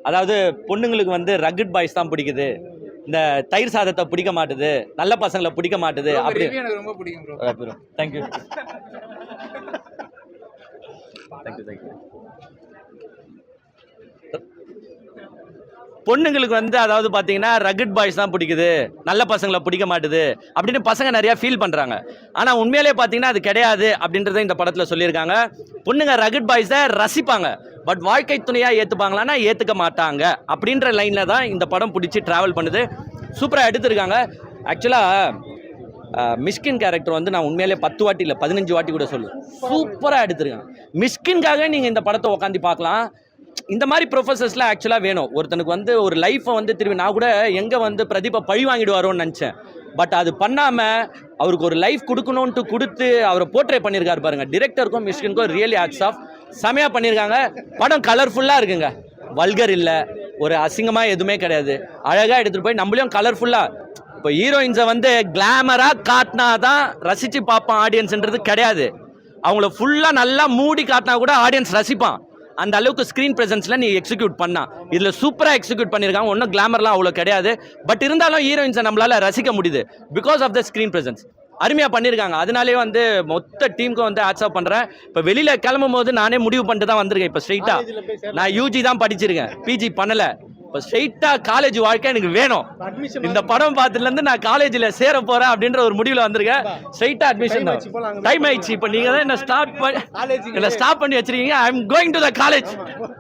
அதாவது பொண்ணுங்களுக்கு வந்து ரக்கட் பாய்ஸ் தான் பிடிக்குது, இந்த தயிர் சாதத்தை பிடிக்க மாட்டுது, நல்ல பசங்களை பிடிக்க மாட்டுது அப்படி. எனக்கு ரொம்ப பிடிக்கும் ப்ரோ. Thank you thank you thank you. பொண்ணுங்களுக்கு வந்து அதாவது பார்த்தீங்கன்னா ரக்கட் பாய்ஸ் தான் பிடிக்குது, நல்ல பசங்களை பிடிக்க மாட்டுது அப்படின்னு பசங்க நிறையா ஃபீல் பண்ணுறாங்க. ஆனால் உண்மையிலே பார்த்தீங்கன்னா அது கிடையாது அப்படின்றத இந்த படத்தில் சொல்லியிருக்காங்க. பொண்ணுங்க ரக்கட் பாய்ஸை ரசிப்பாங்க, பட் வாழ்க்கை துணையாக ஏற்றுப்பாங்களான்னா ஏற்றுக்க மாட்டாங்க அப்படின்ற லைனில் தான் இந்த படம் பிடிச்சி ட்ராவல் பண்ணுது. சூப்பராக எடுத்திருக்காங்க. ஆக்சுவலாக மிஷ்கின் கேரக்டர் வந்து நான் உண்மையிலே 10 வாட்டி இல்லை 15 வாட்டி கூட சொல்லுவேன், சூப்பராக எடுத்திருக்காங்க. மிஷ்கின்காக நீங்கள் இந்த படத்தை உட்காந்து பார்க்கலாம். இந்த மாதிரி ப்ரொஃபஸர்ஸ்லாம் ஆக்சுவலாக வேணும். ஒருத்தனுக்கு வந்து ஒரு லைஃப்பை வந்து திரும்பி நான் கூட எங்கே வந்து பிரதீப்பை பழி வாங்கிடுவாரோன்னு நினச்சேன். பட் அது பண்ணாமல் அவருக்கு ஒரு லைஃப் கொடுக்கணுன்ட்டு கொடுத்து அவரை போர்ட்ரே பண்ணியிருக்காரு பாருங்கள். டிரெக்டருக்கும் மிஷ்கினுக்கும் ரியலி ஹேட்ஸ் ஆஃப். செமையாக பண்ணியிருக்காங்க. படம் கலர்ஃபுல்லாக இருக்குங்க, வல்கர் இல்லை, ஒரு அசிங்கமாக எதுவுமே கிடையாது. அழகாக எடுத்துகிட்டு போய் நம்மளையும் கலர்ஃபுல்லாக இப்போ ஹீரோயின்ஸை வந்து கிளாமராக காட்டினா தான் ரசித்து பார்ப்பான் ஆடியன்ஸ்ன்றது கிடையாது. அவங்கள ஃபுல்லாக நல்லா மூடி காட்டினா கூட ஆடியன்ஸ் ரசிப்பான். அந்த அளவுக்கு ஸ்க்ரீன் ப்ரெசன்ஸில் நீ எக்ஸிக்யூட் பண்ணா இதில் சூப்பராக எக்ஸிக்யூட் பண்ணியிருக்காங்க. ஒன்றும் கிளாமர்லாம் அவ்வளோ கிடையாது, பட் இருந்தாலும் ஹீரோயின்ஸை நம்மளால் ரசிக்க முடியுது because of the screen presence. அருமையாக பண்ணியிருக்காங்க. அதனாலே வந்து மொத்த டீமுக்கும் வந்து ஹேட்ஸ் ஆஃப் பண்ணுறேன். இப்போ வெளியில் கிளம்பும் போது நானே முடிவு பண்ணிட்டு தான் வந்திருக்கேன். இப்போ ஸ்ட்ரெயிட்டாக நான் யூஜி தான் படிச்சிருக்கேன், பிஜி பண்ணலை. இப்போ ஸ்ட்ரெயிட்டாக காலேஜ் வாழ்க்கை எனக்கு வேணும். இந்த படம் பார்த்துலேருந்து நான் காலேஜில் சேர போகிறேன் அப்படின்ற ஒரு முடிவில் வந்திருக்கேன். ஸ்ட்ரெயிட்டாக அட்மிஷன் தான். டைம் ஆயிடுச்சு. இப்போ நீங்கள் தான் என்ன ஸ்டாப் பண்ணி வச்சிருக்கீங்க. I am going to the college.